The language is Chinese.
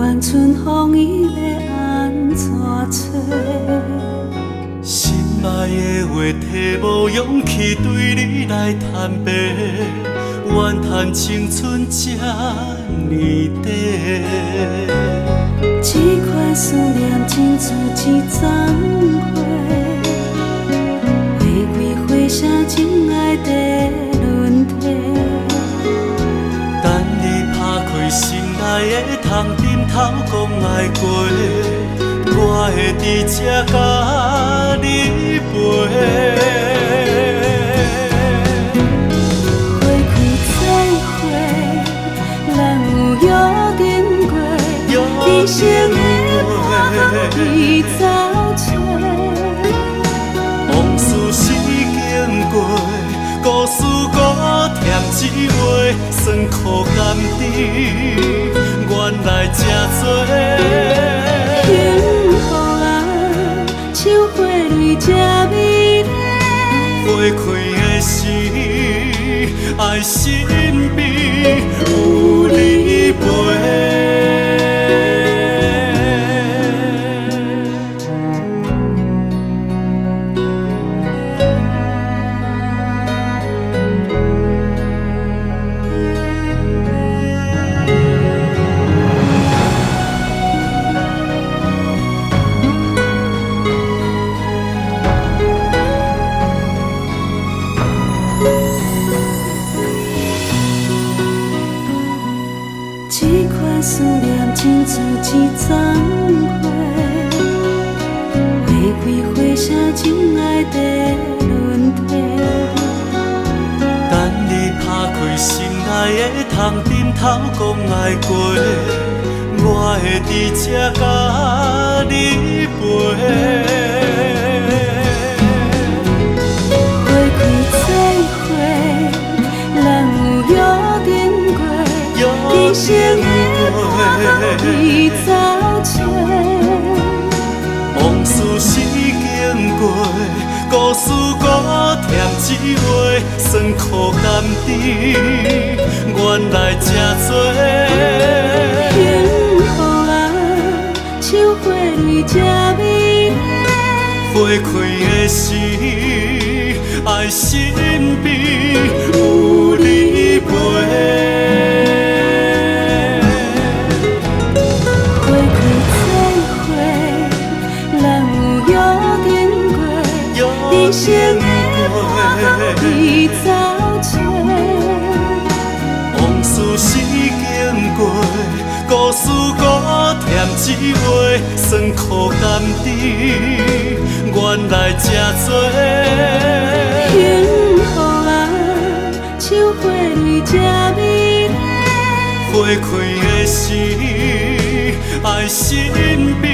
愿春风伊要安怎吹？心爱的话提无勇气对你来坦白，怨叹青春这呢短。这款思念亲像一丛花，花开花谢情爱在轮替。等你打开心内的窗，点头讲爱过，我会伫这甲你陪。花开再会，人有约定过，一生的伴已走找。往事是经过，故事搁添一回，酸苦甘甜，原来这多。幸福啊，像花蕊这美丽。花开的时，爱身边有你陪。这款思念亲像一丛花，花开花谢情爱在轮替。等你打开心内的窗，点头讲爱过，我会伫这甲你陪。花开再会，人有约定过，一生的伴已走找。往事是经过，故事搁添一回，酸苦甘甜，原来这多。幸福啊，像花蕊这美丽。花开的时，爱身边有你陪。花开再会，人有约定过，一生的伴已走找。往事是经过，故事搁添一回，酸苦甘甜，原来这多。幸福啊，像花蕊这美丽。花开的时，爱身边